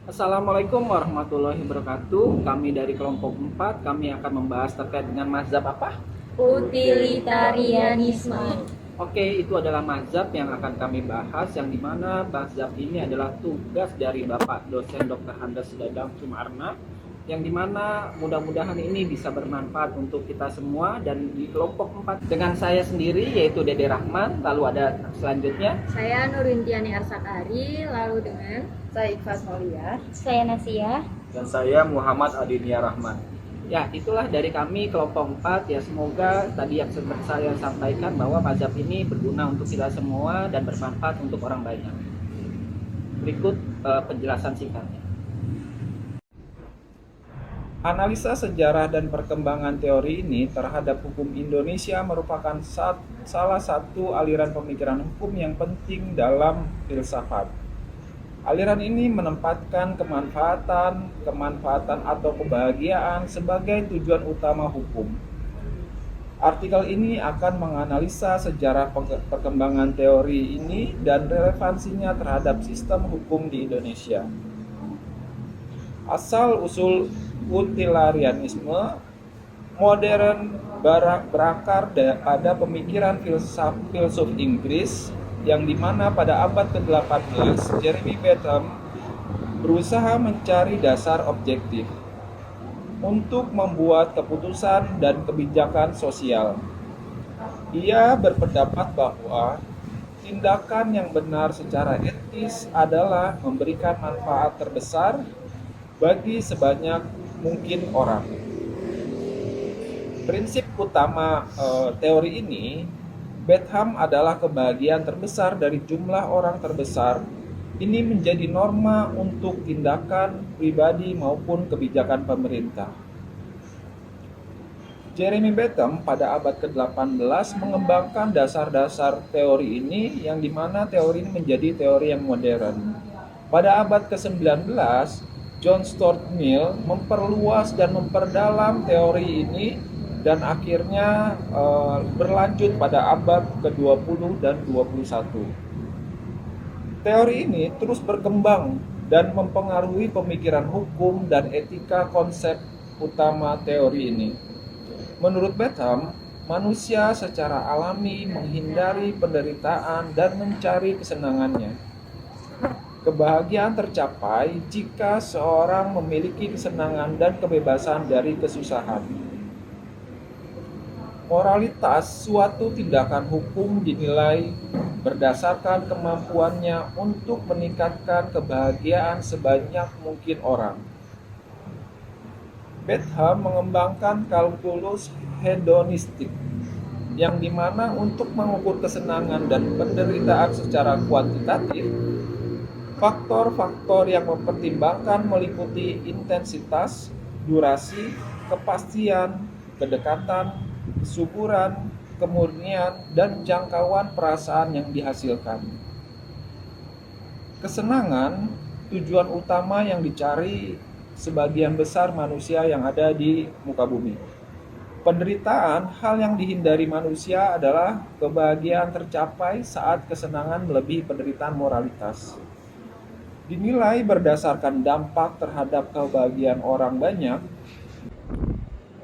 Assalamualaikum warahmatullahi wabarakatuh. Kami dari kelompok 4, kami akan membahas terkait dengan mazhab apa? Utilitarianisme. Oke, itu adalah mazhab yang akan kami bahas, yang dimana mazhab ini adalah tugas dari Bapak dosen Dr. Handas Dadang Sumarna, yang dimana mudah-mudahan ini bisa bermanfaat untuk kita semua. Dan di kelompok 4 dengan saya sendiri yaitu Dede Rahman, lalu ada selanjutnya. Saya Nurintiani Arsakari, lalu dengan Saya Ikhlas Mauliyah. saya Nasia. Dan saya Muhammad Adinia Rahman. Ya, itulah dari kami kelompok 4. Ya, semoga tadi yang seperti saya sampaikan bahwa mazhab ini berguna untuk kita semua dan bermanfaat untuk orang banyak. Berikut penjelasan singkatnya. Analisa sejarah dan perkembangan teori ini terhadap hukum Indonesia merupakan salah satu aliran pemikiran hukum yang penting dalam filsafat. Aliran ini menempatkan kemanfaatan atau kebahagiaan sebagai tujuan utama hukum. Artikel ini akan menganalisa sejarah perkembangan teori ini dan relevansinya terhadap sistem hukum di Indonesia. Asal-usul utilitarianisme modern berakar pada pemikiran filsuf Inggris yang dimana pada abad ke-18 Jeremy Bentham berusaha mencari dasar objektif untuk membuat keputusan dan kebijakan sosial. Ia berpendapat bahwa tindakan yang benar secara etis adalah memberikan manfaat terbesar bagi sebanyak mungkin orang. Prinsip utama teori ini, Bentham adalah kebahagiaan terbesar dari jumlah orang terbesar. Ini menjadi norma untuk tindakan pribadi maupun kebijakan pemerintah. Jeremy Bentham pada abad ke-18 mengembangkan dasar-dasar teori ini yang dimana teori ini menjadi teori yang modern. Pada abad ke-19, John Stuart Mill memperluas dan memperdalam teori ini dan akhirnya berlanjut pada abad ke-20 dan 21. Teori ini terus berkembang dan mempengaruhi pemikiran hukum dan etika konsep utama teori ini. Menurut Bentham, manusia secara alami menghindari penderitaan dan mencari kesenangannya. Kebahagiaan tercapai jika seorang memiliki kesenangan dan kebebasan dari kesusahan. Moralitas suatu tindakan hukum dinilai berdasarkan kemampuannya untuk meningkatkan kebahagiaan sebanyak mungkin orang. Bentham mengembangkan kalkulus hedonistik, yang dimana untuk mengukur kesenangan dan penderitaan secara kuantitatif, faktor-faktor yang mempertimbangkan meliputi intensitas, durasi, kepastian, kedekatan, kesuburan, kemurnian, dan jangkauan perasaan yang dihasilkan. Kesenangan, tujuan utama yang dicari sebagian besar manusia yang ada di muka bumi. Penderitaan, hal yang dihindari manusia adalah kebahagiaan tercapai saat kesenangan melebihi penderitaan moralitas. Dinilai berdasarkan dampak terhadap kebahagiaan orang banyak.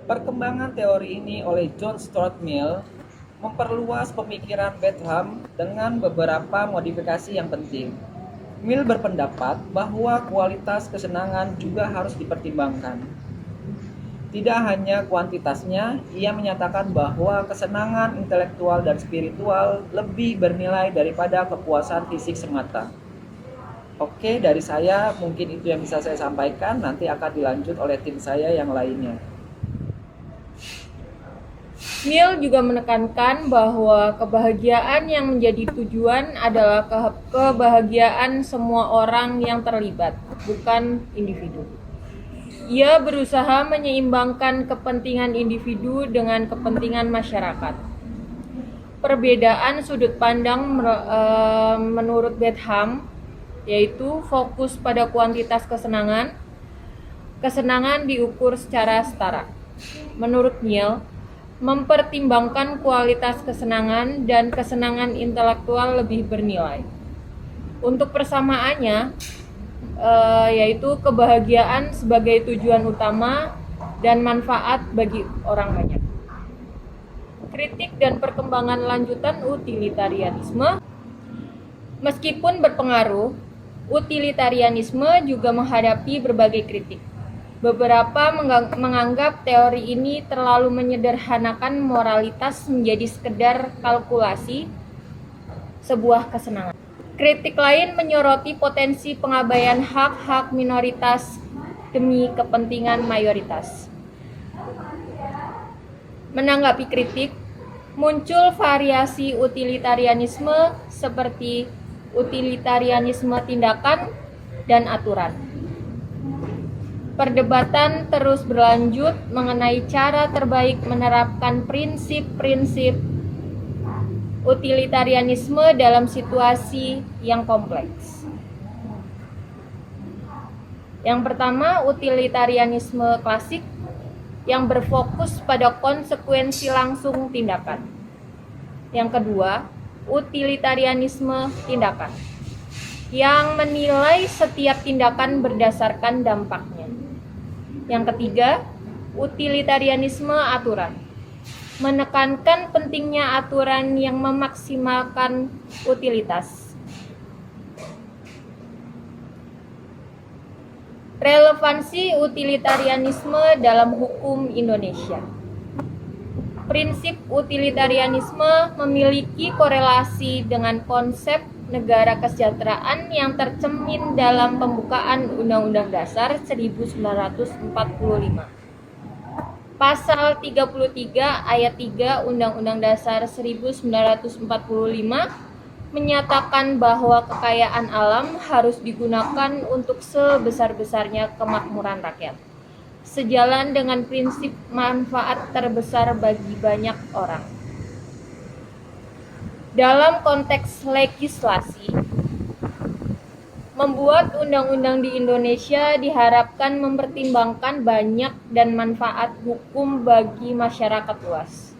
Perkembangan teori ini oleh John Stuart Mill memperluas pemikiran Bentham dengan beberapa modifikasi yang penting. Mill berpendapat bahwa kualitas kesenangan juga harus dipertimbangkan. Tidak hanya kuantitasnya, ia menyatakan bahwa kesenangan intelektual dan spiritual lebih bernilai daripada kepuasan fisik semata. Oke, dari saya mungkin itu yang bisa saya sampaikan, nanti akan dilanjut oleh tim saya yang lainnya. Mill juga menekankan bahwa kebahagiaan yang menjadi tujuan adalah kebahagiaan semua orang yang terlibat, bukan individu. Ia berusaha menyeimbangkan kepentingan individu dengan kepentingan masyarakat. Perbedaan sudut pandang menurut Bentham yaitu fokus pada kuantitas kesenangan. Kesenangan diukur secara setara. Menurut Mill, mempertimbangkan kualitas kesenangan dan kesenangan intelektual lebih bernilai. Untuk persamaannya, yaitu kebahagiaan sebagai tujuan utama dan manfaat bagi orang banyak. Kritik dan perkembangan lanjutan utilitarianisme. Meskipun berpengaruh, utilitarianisme juga menghadapi berbagai kritik. Beberapa menganggap teori ini terlalu menyederhanakan moralitas menjadi sekedar kalkulasi sebuah kesenangan. Kritik lain menyoroti potensi pengabaian hak-hak minoritas demi kepentingan mayoritas. Menanggapi kritik, muncul variasi utilitarianisme seperti utilitarianisme tindakan dan aturan. Perdebatan terus berlanjut mengenai cara terbaik menerapkan prinsip-prinsip utilitarianisme dalam situasi yang kompleks. Yang pertama, utilitarianisme klasik yang berfokus pada konsekuensi langsung tindakan. Yang kedua, utilitarianisme tindakan yang menilai setiap tindakan berdasarkan dampaknya. Yang ketiga, utilitarianisme aturan menekankan pentingnya aturan yang memaksimalkan utilitas. Relevansi utilitarianisme dalam hukum Indonesia. Prinsip utilitarianisme memiliki korelasi dengan konsep negara kesejahteraan yang tercermin dalam pembukaan Undang-Undang Dasar 1945. Pasal 33 ayat 3 Undang-Undang Dasar 1945 menyatakan bahwa kekayaan alam harus digunakan untuk sebesar-besarnya kemakmuran rakyat, sejalan dengan prinsip manfaat terbesar bagi banyak orang. Dalam konteks legislasi, membuat undang-undang di Indonesia diharapkan mempertimbangkan banyak dan manfaat hukum bagi masyarakat luas.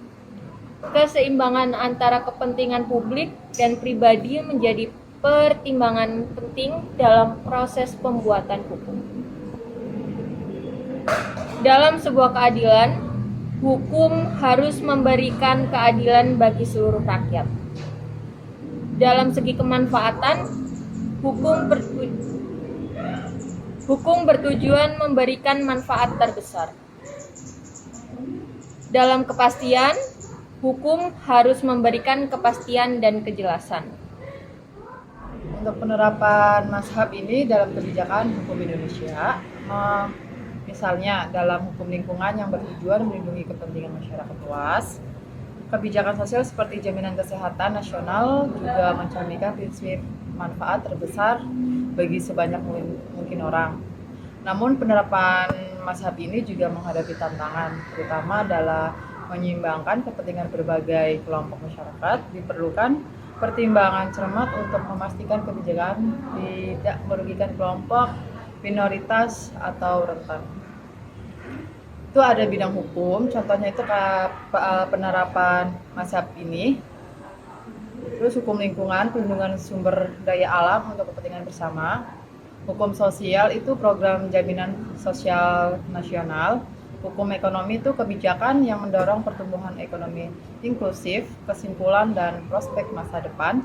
Keseimbangan antara kepentingan publik dan pribadi menjadi pertimbangan penting dalam proses pembuatan hukum. Dalam sebuah keadilan, hukum harus memberikan keadilan bagi seluruh rakyat. Dalam segi kemanfaatan, hukum bertujuan memberikan manfaat terbesar. Dalam kepastian, hukum harus memberikan kepastian dan kejelasan. Untuk penerapan mazhab ini dalam kebijakan hukum Indonesia, misalnya dalam hukum lingkungan yang bertujuan melindungi kepentingan masyarakat luas, kebijakan sosial seperti jaminan kesehatan nasional juga mencerminkan prinsip manfaat terbesar bagi sebanyak mungkin orang. Namun penerapan mazhab ini juga menghadapi tantangan, terutama adalah menyeimbangkan kepentingan berbagai kelompok masyarakat. Diperlukan pertimbangan cermat untuk memastikan kebijakan tidak merugikan kelompok, minoritas, atau rentan. Itu ada bidang hukum, contohnya itu penerapan mazhab ini. Terus hukum lingkungan, perlindungan sumber daya alam untuk kepentingan bersama. Hukum sosial itu program jaminan sosial nasional. Hukum ekonomi itu kebijakan yang mendorong pertumbuhan ekonomi inklusif, kesimpulan dan prospek masa depan.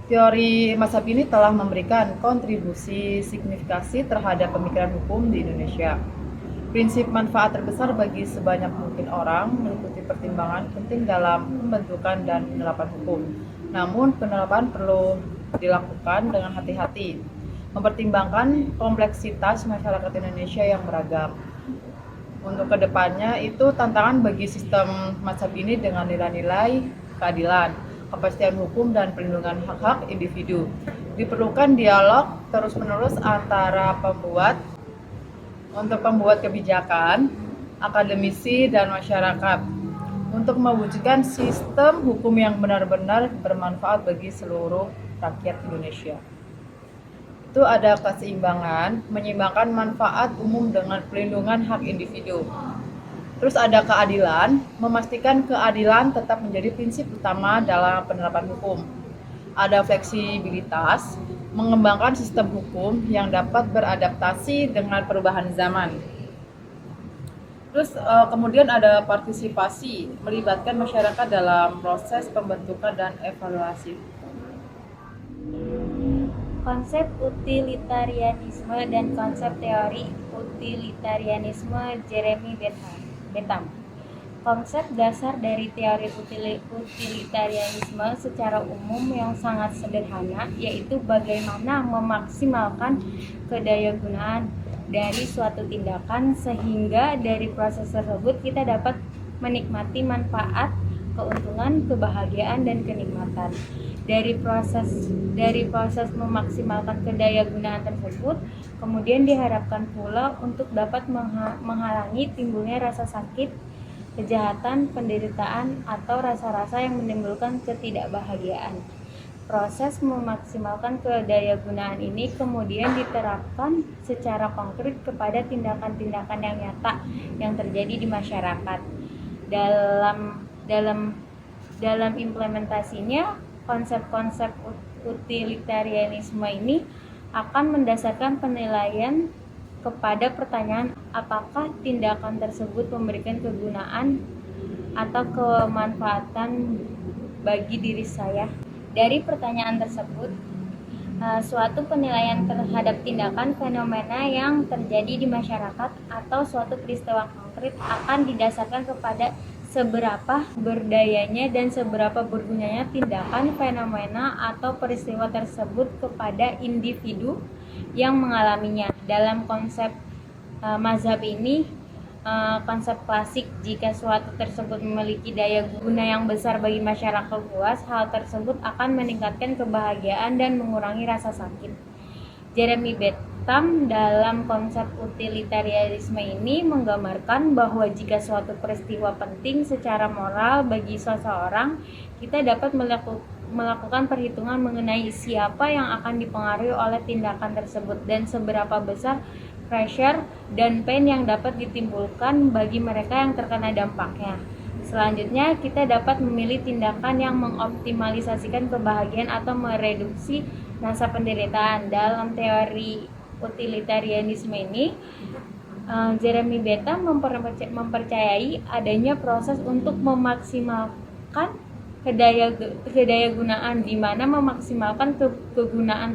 Teori mazhab ini telah memberikan kontribusi signifikasi terhadap pemikiran hukum di Indonesia. Prinsip manfaat terbesar bagi sebanyak mungkin orang meliputi pertimbangan penting dalam pembentukan dan penerapan hukum. Namun penerapan perlu dilakukan dengan hati-hati, mempertimbangkan kompleksitas masyarakat Indonesia yang beragam. Untuk kedepannya itu tantangan bagi sistem mazhab ini dengan nilai-nilai keadilan, kepastian hukum, dan perlindungan hak-hak individu. Diperlukan dialog terus-menerus antara pembuat kebijakan, akademisi, dan masyarakat untuk mewujudkan sistem hukum yang benar-benar bermanfaat bagi seluruh rakyat Indonesia. Itu ada keseimbangan, menyeimbangkan manfaat umum dengan pelindungan hak individu. Terus ada keadilan, memastikan keadilan tetap menjadi prinsip utama dalam penerapan hukum. ada fleksibilitas, mengembangkan sistem hukum yang dapat beradaptasi dengan perubahan zaman. Terus kemudian ada partisipasi, melibatkan masyarakat dalam proses pembentukan dan evaluasi. Konsep utilitarianisme dan konsep teori utilitarianisme Jeremy Bentham. Konsep dasar dari teori utilitarianisme secara umum yang sangat sederhana, yaitu bagaimana memaksimalkan kedayagunaan dari suatu tindakan sehingga dari proses tersebut kita dapat menikmati manfaat, keuntungan, kebahagiaan, dan kenikmatan. Dari proses memaksimalkan kedayagunaan tersebut, kemudian diharapkan pula untuk dapat menghalangi timbulnya rasa sakit, kejahatan, penderitaan, atau rasa-rasa yang menimbulkan ketidakbahagiaan. Proses memaksimalkan kedayagunaan ini kemudian diterapkan secara konkret kepada tindakan-tindakan yang nyata yang terjadi di masyarakat. Dalam implementasinya, konsep-konsep utilitarianisme ini akan mendasarkan penilaian kepada pertanyaan apakah tindakan tersebut memberikan kegunaan atau kemanfaatan bagi diri saya. Dari pertanyaan tersebut, suatu penilaian terhadap tindakan fenomena yang terjadi di masyarakat atau suatu peristiwa konkret akan didasarkan kepada seberapa berdayanya dan seberapa bergunanya tindakan, fenomena, atau peristiwa tersebut kepada individu yang mengalaminya. Dalam konsep mazhab ini, konsep klasik, jika suatu tersebut memiliki daya guna yang besar bagi masyarakat luas, hal tersebut akan meningkatkan kebahagiaan dan mengurangi rasa sakit. Jeremy Bentham dalam konsep utilitarianisme ini menggambarkan bahwa jika suatu peristiwa penting secara moral bagi seseorang, kita dapat melakukan perhitungan mengenai siapa yang akan dipengaruhi oleh tindakan tersebut dan seberapa besar pressure dan pain yang dapat ditimbulkan bagi mereka yang terkena dampaknya. Selanjutnya, kita dapat memilih tindakan yang mengoptimalisasikan kebahagiaan atau mereduksi rasa penderitaan. Dalam teori utilitarianisme ini, Jeremy Bentham mempercayai adanya proses untuk memaksimalkan kedayagunaan, di mana memaksimalkan kegunaan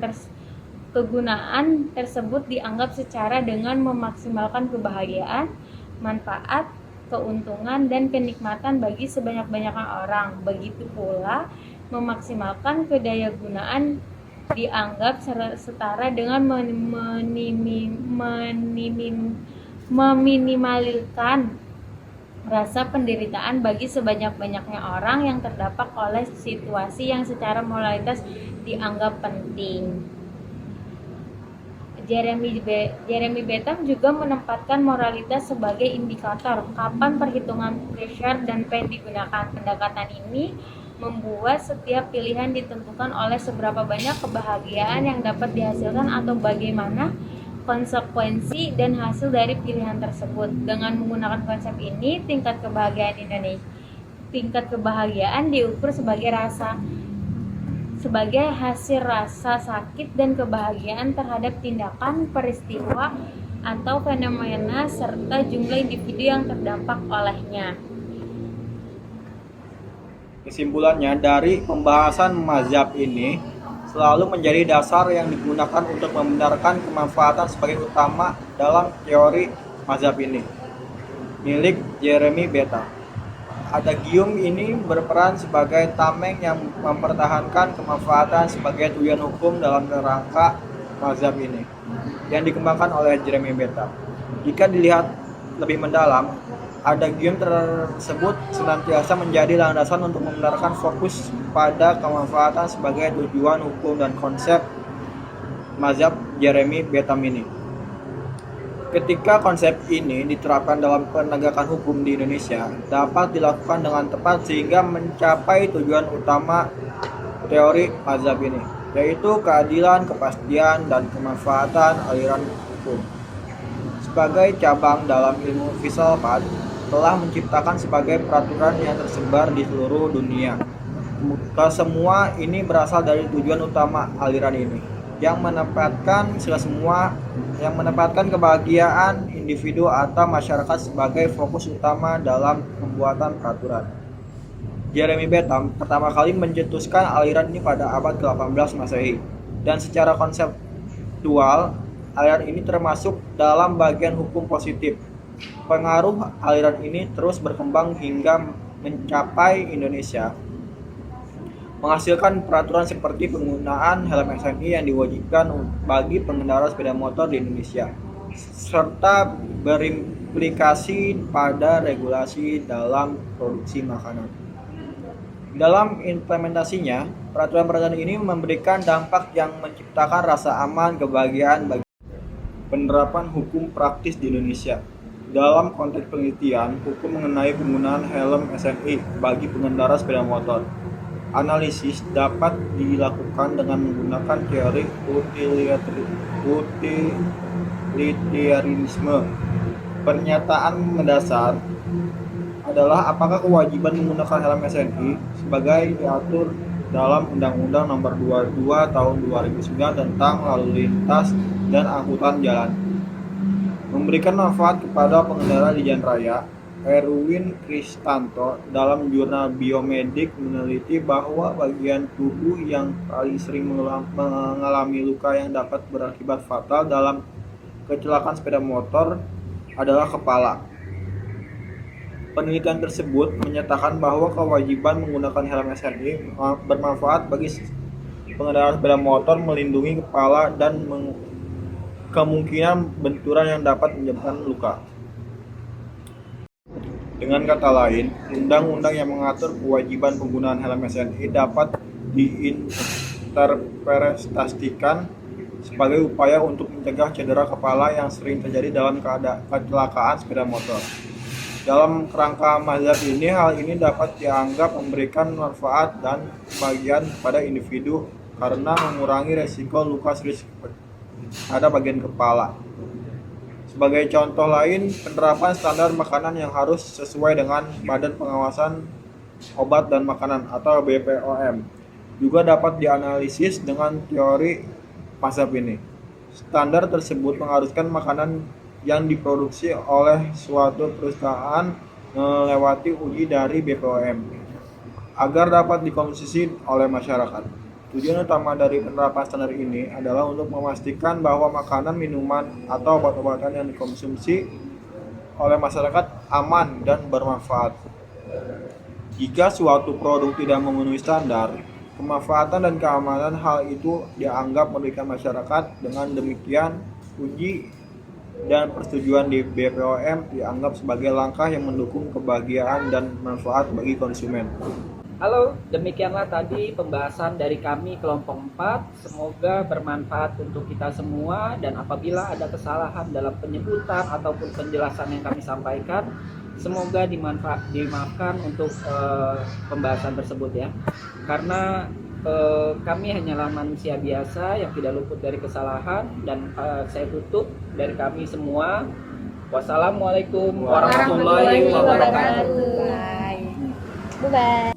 tersebut dianggap secara dengan memaksimalkan kebahagiaan, manfaat, keuntungan, dan kenikmatan bagi sebanyak-banyaknya orang. Begitu pula memaksimalkan kedayagunaan dianggap setara dengan meminimalkan rasa penderitaan bagi sebanyak-banyaknya orang yang terdampak oleh situasi yang secara moralitas dianggap penting. Jeremy Bentham juga menempatkan moralitas sebagai indikator kapan perhitungan pressure dan pain digunakan. Pendekatan ini membuat setiap pilihan ditentukan oleh seberapa banyak kebahagiaan yang dapat dihasilkan atau bagaimana konsekuensi dan hasil dari pilihan tersebut. Dengan menggunakan konsep ini, tingkat kebahagiaan diukur sebagai hasil rasa sakit dan kebahagiaan terhadap tindakan, peristiwa, atau fenomena serta jumlah individu yang terdampak olehnya. Kesimpulannya, dari pembahasan mazhab ini selalu menjadi dasar yang digunakan untuk membenarkan kemanfaatan sebagai utama dalam teori mazhab ini, milik Jeremy Bentham. Adagium ini berperan sebagai tameng yang mempertahankan kemanfaatan sebagai tujuan hukum dalam kerangka mazhab ini, yang dikembangkan oleh Jeremy Bentham. Jika dilihat lebih mendalam, adagium tersebut senantiasa menjadi landasan untuk membenarkan fokus pada kemanfaatan sebagai tujuan hukum dan konsep mazhab Jeremy Bentham ini. Ketika konsep ini diterapkan dalam penegakan hukum di Indonesia, dapat dilakukan dengan tepat sehingga mencapai tujuan utama teori mazhab ini, yaitu keadilan, kepastian, dan kemanfaatan aliran hukum. Sebagai cabang dalam ilmu filsafat, telah menciptakan sebagai peraturan yang tersebar di seluruh dunia. Kesemua ini berasal dari tujuan utama aliran ini, yang menempatkan kebahagiaan individu atau masyarakat sebagai fokus utama dalam pembuatan peraturan. Jeremy Bentham pertama kali mencetuskan aliran ini pada abad ke-18 Masehi, dan secara konseptual aliran ini termasuk dalam bagian hukum positif. Pengaruh aliran ini terus berkembang hingga mencapai Indonesia, menghasilkan peraturan seperti penggunaan helm SNI yang diwajibkan bagi pengendara sepeda motor di Indonesia, serta berimplikasi pada regulasi dalam produksi makanan. Dalam implementasinya, peraturan-peraturan ini memberikan dampak yang menciptakan rasa aman, kebahagiaan bagi penerapan hukum praktis di Indonesia. Dalam konteks penelitian, hukum mengenai penggunaan helm SNI bagi pengendara sepeda motor. Analisis dapat dilakukan dengan menggunakan teori utilitarianisme. Pernyataan mendasar adalah apakah kewajiban menggunakan helm SNI sebagai diatur dalam Undang-Undang Nomor 22 Tahun 2009 tentang Lalu Lintas dan Angkutan Jalan memberikan manfaat kepada pengendara di jalan raya. Erwin Kristanto dalam jurnal Biomedik meneliti bahwa bagian tubuh yang paling sering mengalami luka yang dapat berakibat fatal dalam kecelakaan sepeda motor adalah kepala. Penelitian tersebut menyatakan bahwa kewajiban menggunakan helm SNI bermanfaat bagi pengendara sepeda motor, melindungi kepala dan kemungkinan benturan yang dapat menyebabkan luka. Dengan kata lain, undang-undang yang mengatur kewajiban penggunaan helm SNI dapat diinterpretasikan sebagai upaya untuk mencegah cedera kepala yang sering terjadi dalam kecelakaan sepeda motor. Dalam kerangka mazhab ini, hal ini dapat dianggap memberikan manfaat dan kebahagiaan kepada individu karena mengurangi resiko luka serius pada bagian kepala. Sebagai contoh lain, penerapan standar makanan yang harus sesuai dengan Badan Pengawasan Obat dan Makanan atau BPOM juga dapat dianalisis dengan teori mazhab ini. Standar tersebut mengharuskan makanan yang diproduksi oleh suatu perusahaan melewati uji dari BPOM agar dapat dikonsumsi oleh masyarakat. Tujuan utama dari penerapan standar ini adalah untuk memastikan bahwa makanan, minuman, atau obat-obatan yang dikonsumsi oleh masyarakat aman dan bermanfaat. Jika suatu produk tidak memenuhi standar, kemanfaatan dan keamanan hal itu dianggap merugikan masyarakat. Dengan demikian, uji dan persetujuan di BPOM dianggap sebagai langkah yang mendukung kebahagiaan dan manfaat bagi konsumen. Halo, demikianlah tadi pembahasan dari kami kelompok 4. Semoga bermanfaat untuk kita semua, dan apabila ada kesalahan dalam penyebutan ataupun penjelasan yang kami sampaikan, semoga dimaafkan untuk pembahasan tersebut ya. Karena kami hanyalah manusia biasa yang tidak luput dari kesalahan, dan saya tutup dari kami semua. Wassalamualaikum warahmatullahi wabarakatuh. Bye.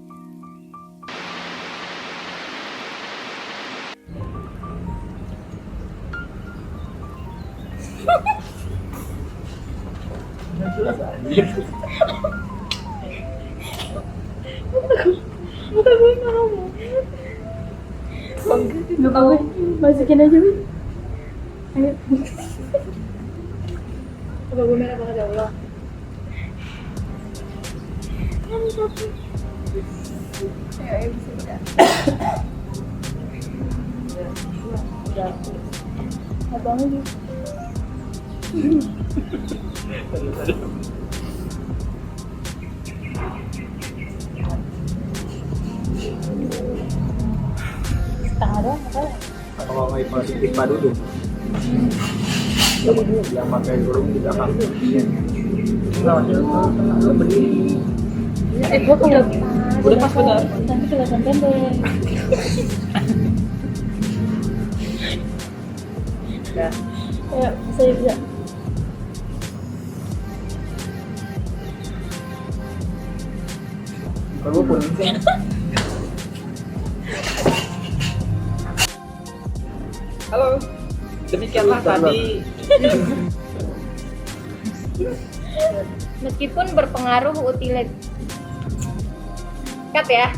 Masukin aja, Win. Ayo. Apa gue merah banget ya Allah. Ayo, bisa udah. Udah. Abang lagi. Setengah doang apa? Kalau nggak positif dulu, yang pakai burung di belakang. Gue kalau Udah pas benar. nanti kelihatan pendek. Ya. Ayo, saya bisa. Kalau kuning sih. Halo. Demikianlah tadi Meskipun berpengaruh utilitas. Cut ya.